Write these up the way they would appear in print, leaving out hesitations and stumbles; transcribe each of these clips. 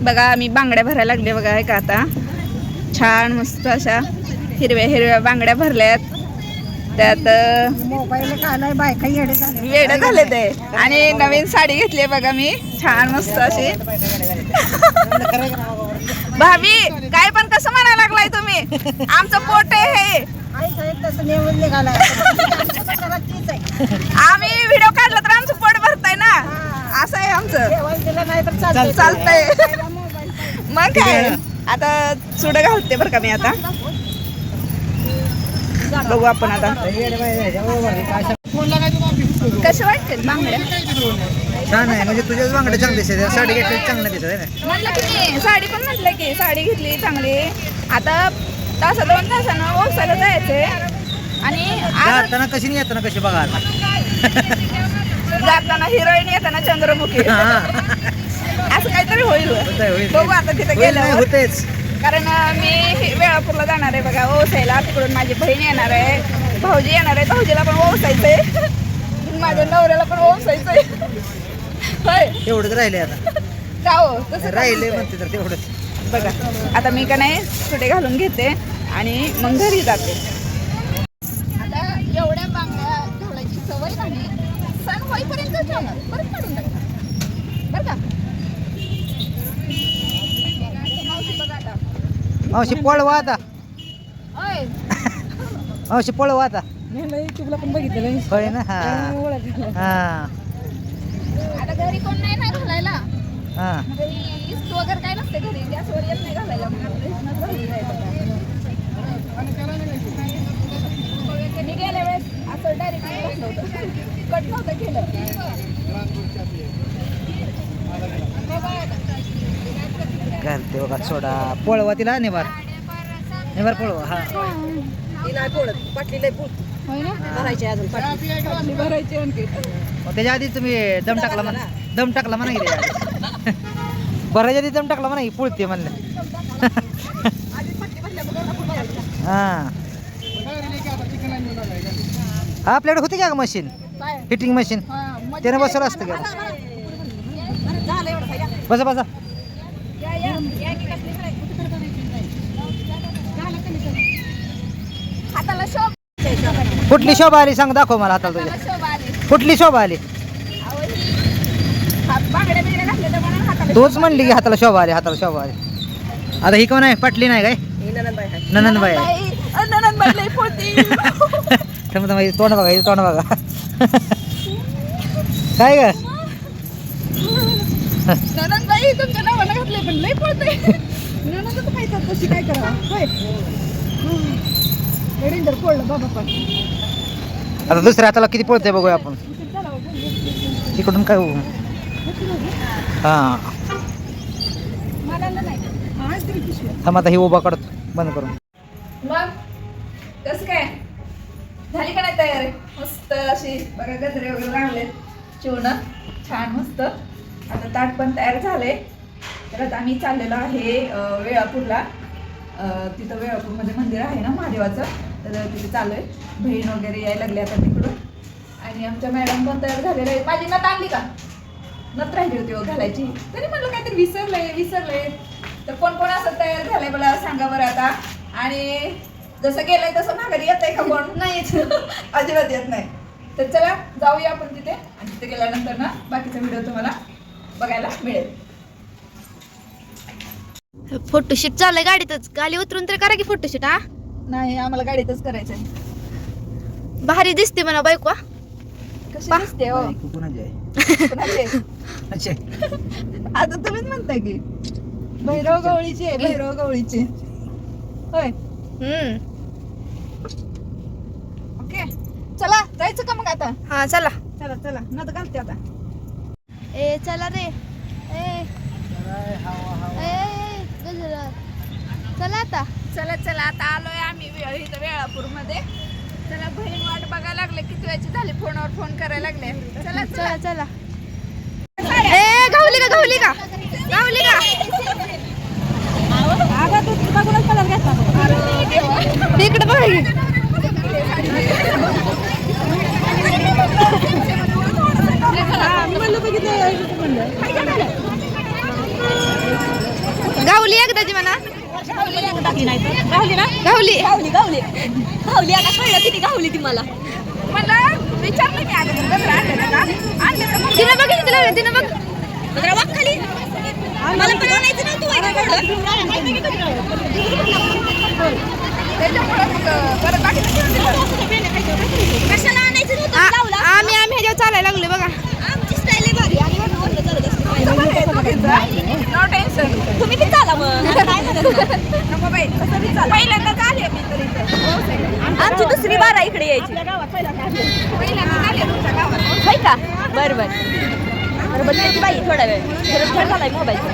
बघा मी बांगड्या भरायला लागले बघा का आता छान मस्त अशा हिरव्या हिरव्या बांगड्या भरल्यात त्यात वेडे झाले ते आणि नवीन साडी घेतली बघा मी छान मस्त अशी भाभी काय पण कसं म्हणायला लागलाय तुम्ही आमचं पोट आहे हे आम्ही व्हिडिओ काढला तर आमचं पोट भरतय ना असं आहे आमचं चालतंय मग काय आता चुडं घालते बरं का मी आता बघू आपण आता कसं वाटतं बांगड्या छान आहे म्हणजे तुझ्याच बांगड्या चांगली दिसत साडी घेतली चांगलं दिसत आहे ना म्हटलं की मी साडी पण म्हटलं की साडी घेतली चांगली आता तासा 2 तासानं ओसायला जायचंय आणि जाताना कशी नाही येताना कशी बघा जाताना हिरोईन येताना चंद्रमुखी असं काहीतरी होईल बघू आता तिथे गेल्यावर होतेच कारण मी वेळापूरला जाणार आहे बघा ओसायला तिकडून माझी बहीण येणार आहे भाऊजी येणार आहे भाऊजीला पण ओसायचंय माझ्या नवऱ्याला पण ओसायचंय होय एवढंच राहिले आता जाओ तसं राहिले म्हणते तर तेवढंच बघा आता मी का नाही सुटे घालून घेते आणि मग घरी जाते आता एवढ्या बांगड्या घालायची सवय नाही सण होईपर्यंत ठेवणार परत काढून टाकणार बरं का बघा आता मावशी पळवा आता होय मावशी पळवा आता तुला पण बघितलं होय ना हा हा आता घरी कोण नाही ना घालायला हा इस्त वगैरे काय नसते घरी गॅसवर येत नाही घालायला मग आपलं इथनंच घालून जायचं. मी गेल्या वेळेस असं डायरेक्ट घातलं होतं कट नव्हतं केलं घालते बघा सोडा पळवा तिला निभार निभार पळवा हा होय ना भरायची आणखी त्याच्या आधी तुम्ही दम टाकला म्हणा की त्याच्या आधी भरायच्या आधी दम टाकला म्हणा की पुळते म्हणलं हा आपल्याकडे होती का मशीन फिटिंग मशीन त्याने बसवलं असतं का बसा बसा हाताला शोभ कुठली शोभा आली सांग दाखव मला हाताला तुझ्या शोभा आली कुठली शोभा आली बांगड्या बिगड्या घातल्या तर म्हणून हाताला तोच म्हणली की हाताला शोभा आली आता ही कोण आहे पटली नाही काय ननंदबाई आहे. ननंदबाई लई पोती थांबा तोंड बघा काय ग ननंदबाई तुमच्या नावाला घातले पण लई पोते ननंदच खायचं तशी काय करावं होय रेडिंदर पडलं बाबा पण आता दुसऱ्या हाताला किती पळते बघूया आपण तिकडून काय होऊ हा थांब आता ही उभा काढतो बंद करून मग कसं काय झाली का नाही तयारी मस्त अशी बघा गजरे वगैरे लागले चिवणं छान मस्त आता ताट पण तयार झाले तर आता आम्ही चाललेलो आहे वेळापूरला तिथं वेळापूरमध्ये मंदिर आहे ना महादेवाचं तर तिथे चालू आहे बहीण वगैरे यायला लागले आता तिकडून आणि आमच्या मॅडम पण तयार झालेल्या आहे माझी नथ आणली का नथ राहिली होती घालायची तरी म्हणलं काहीतरी विसरलंय तर कोण असं तयार झालंय मला सांगा बरं आता आणि जसं गेलंय तसं माघारी येत आहे का कोण नाही अजिबात येत नाही तर चला जाऊया आपण तिथे आणि तिथे गेल्यानंतर ना बाकीचा व्हिडिओ तुम्हाला बघायला मिळेल फोटोशूट चाललंय गाडीतच गाडी उतरून तर करा की फोटोशूट हा नाही आम्हाला गाडीतच करायचंय भारी दिसते म्हणा बायको कशी दिसते हो कुणाची आहे कुणाची आहे? अच्छा आता तुम्हीच म्हणताय की भैरव गवळीची होय ओके चला जायचं का मग आता हा चला चला नथ घालते आता ए चला रे ए गजरा चला आता चला आता आलोय आम्ही इथं वेळापूरमध्ये चला बहीण वाट बघायला लागले किती वेळची झाली फोनवर फोन करायला लागले चला चला ए गावली का अगं तू बघूनच कलर घेतला इकडे बघा की. म्हणलं बघितलं ती म्हणा टाकली नाही तर गावली ना गावली गावली गावली गावली आता कळलं किती गावली ती मला मला विचारलं मी अगोदर गजरा आणलेला का आणलेलं मग तिनं बघ किती लागलं तिनं बघ जरा वाक खाली मला पण आणायचं नव्हतं वय का त्याच्यामुळे मग परत बाकीचं ठेवून दिलं. कशाला आणायचं नव्हतं लावला आम्ही ह्याच्यावर चालायला लागलोय बघा आमची स्टाईल आहे भारी आणि वरनं वरनं चालत असते बरं आहे दोघींचं. No tension. तुम्ही बी चाला मग काय म्हणत नाही. नको बाई कसं बी चालेल. पहिल्यांदाच आले मी तर इथं. आमची दुसरी बारा इकडे यायची पहिल्यांदाच आले तुमच्या गावात. होय का बरं बरं बदलायची बाई थोडा वेळ खेळ झालाय मोबाईलचा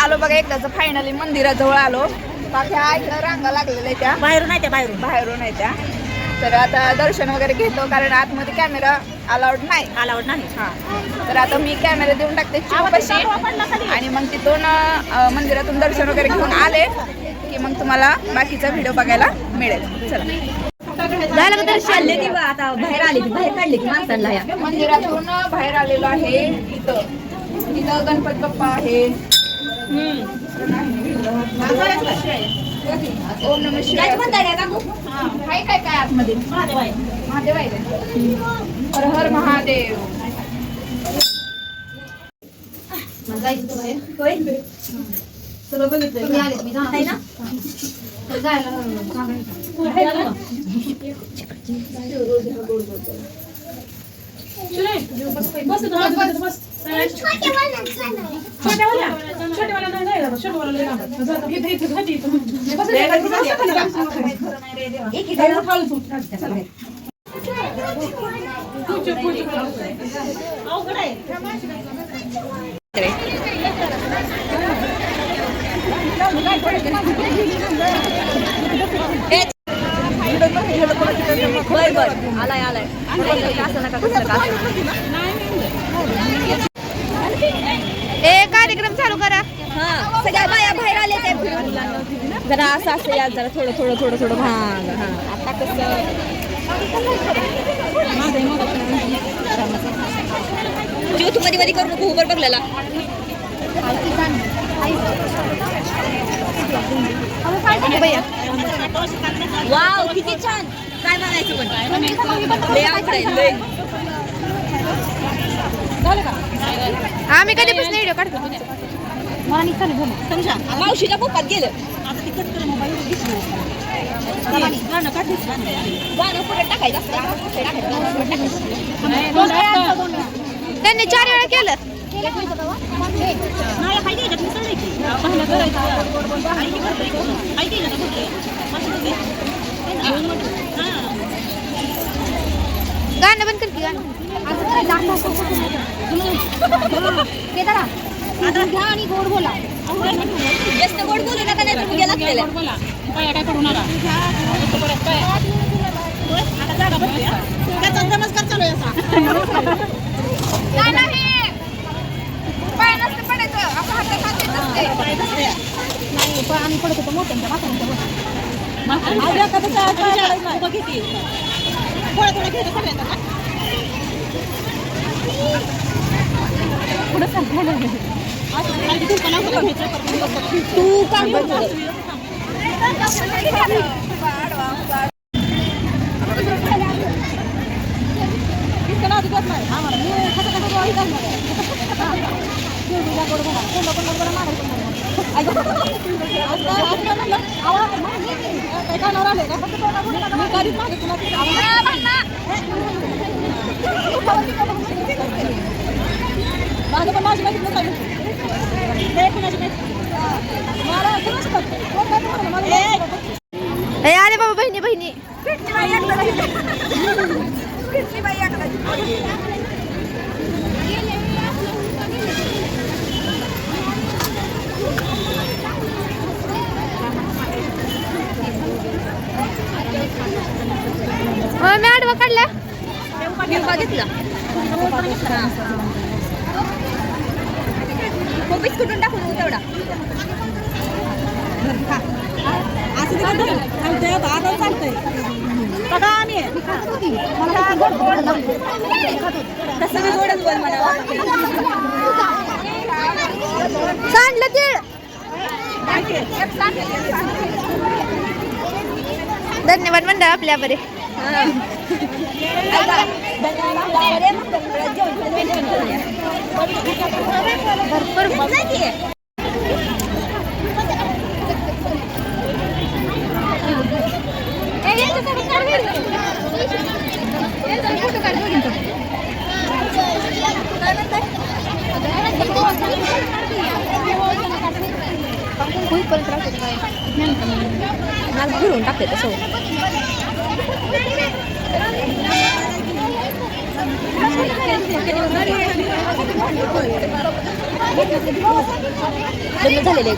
आलो बघा एकदाच फायनली मंदिराजवळ आलो. बाकी इकडं रांगा लागलेल्या आहे त्या बाहेरून नाही त्या बाहेरून आहे त्या. तर आता दर्शन वगैरे घेतो कारण आतमध्ये कॅमेरा अलाउड नाही. अलाउड नाही हां तर आता मी कॅमेरा देऊन टाकते चिवपाशी आणि मग तिथून मंदिरातून दर्शन वगैरे घेऊन आले की मग तुम्हाला बाकीचा व्हिडिओ बघायला मिळेल. चला झालं का दर्शन चालले ती बा आता बाहेर आली ती बाहेर काढली ती माणसांना या मंदिरातून बाहेर आलेलो आहे. इथं गणपती बाप्पा आहे. ओम नमः शिवाय काय म्हणताय काय काकू काय काय काय आतमध्ये महादेव आहे हर हर महादेव. आहे ना बर बर आलाय आलाय असं नका कसं नका ए कार्यक्रम चालू करा हा सगळ्या बाया बाहेर आल्या त्या फिरून जरा असं असं या जरा थोडं थोडं थोडं थोडं भांग हा आता कसं जीव तू मध्ये मध्ये करू नको उभं बघलेला वाव किती छान काय म्हणायचं पण लय आवड आहे लय आम्ही कधीपासून व्हिडिओ काढतो समजा मावशीच्या बोपात गेलं गाणं पुढे टाकायचं त्यांनी 4 वेळा केलं गाणं बंद कर की गाणं आणि गोड बोला जास्त गोड बोलू नका नाही तर गेला केलं नमस्कार चालू आहे काय नाही पाय नसते पडायचं आपण हातात हात देत असते. आम्ही पडत होतो मोठ्यांच्या तू काम करतो अरे बाबा बहिणी बहिणी मी आडवा काढला घेतला बिस्कुटून टाकून तेवढा तसं मी गोडच बोल मला सांडलं तीळ धन्यवाद मंडळ आपल्या बरे. घरून टाकते तसं लग्न झालेलं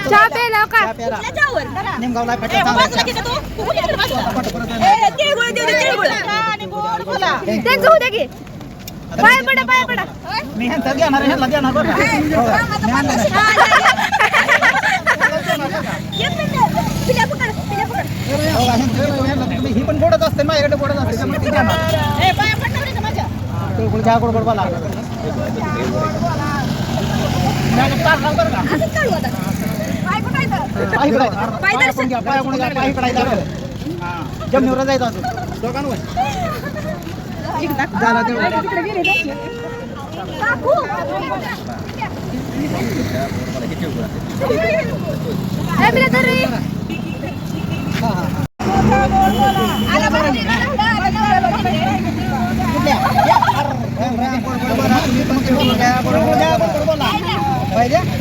चहा प्यायला का निमगावला त्यांचं होऊ द्या की. पाया पडा पाया पडा. मी ह्यांचा घेणार ह्यांना देणार बरं ही पण गोडच असते माझ्याकडे गोडच असते घ्या गोड गोड बोला जमनीवर जायचं असेल दोघांवर झाला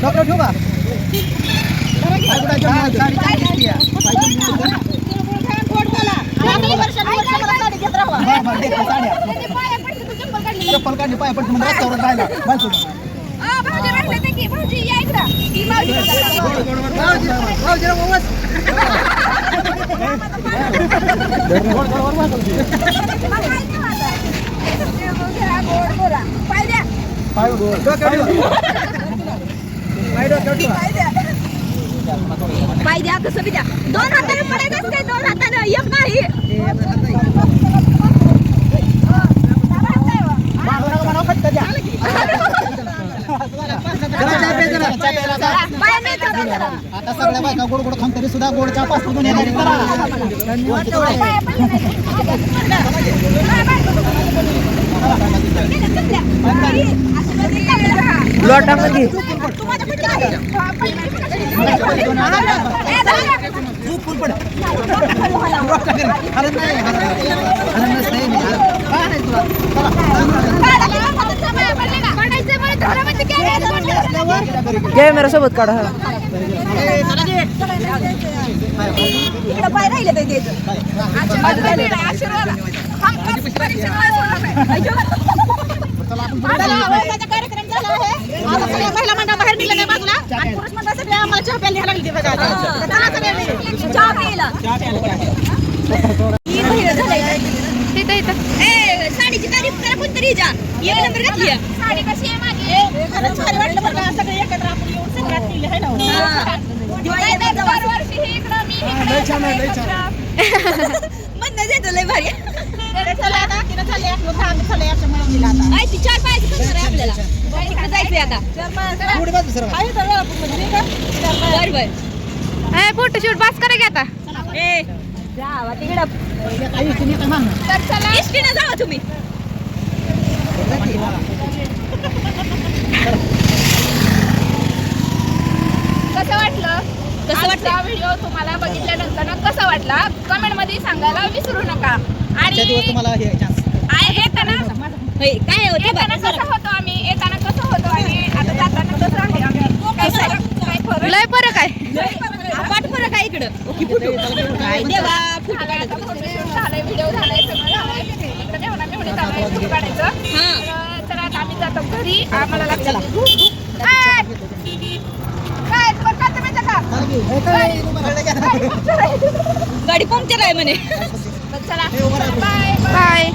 डॉक्टर ठेवू का चप्पल काढली पाय पण रस्त्यावर राहिला पाय द्या कसं बी द्या. दोन हाताने पडायचं असते दोन हाताने एक नाही आता सगळ्या बायका गोड गोड खाऊन तरी सुद्धा गोडच्या पासून येणारी लॉटामध्ये कॅमेरा सोबत काढा पाय राहिले कार्यक्रम झाला आहे. महिला मंडळ बाहेर निघलं नाही बाजूला आणि पुरुष मंडळ सगळे आम्हाला चहा प्यायला लागली बघा. चहा प्यायला साडीची तारीफ करा कोणतरी जा. एक नंबर घातली साडी कशी आहे माझी खरंच भारी वाटलं बरं का. सगळे एकत्र आपण येऊन सगळ्यात केली आहे ना म्हणणं देतो लय भारी. चला आता तिला चालले असं मिळवलेला आता काय ती चार पायाची करणार आहे आपल्याला तिकडे जायचंय आता बरोबर फोटोशूट पास करा की आता. जावा तिकडं तर चला एसटीने जावा तुम्ही. कसं वाटलं व्हिडिओ तुम्हाला बघितल्यानंतर कसं वाटला कमेंट मध्ये सांगायला विसरू नका. आणि तुम्हाला येताना काय येताना कसं होतो आम्ही येताना कसं होतो आणि आता जाताना कसं आहे आम्ही काय फरक लय फरक आहे. पाठ फरक आहे इकडे इकडं ओके फोटो काय देवा फोटो आता फोटोशूट झालंय, व्हिडिओ झालाय, सगळं झालंय. इकडे मेहना मेहणी चालू आहे फोटो काढायचं. तर आता आम्ही जातो घरी. आम्हाला लागतं काय पण काय माहिती का गाडी पंक्चर आहे म्हणे चला बाय बाय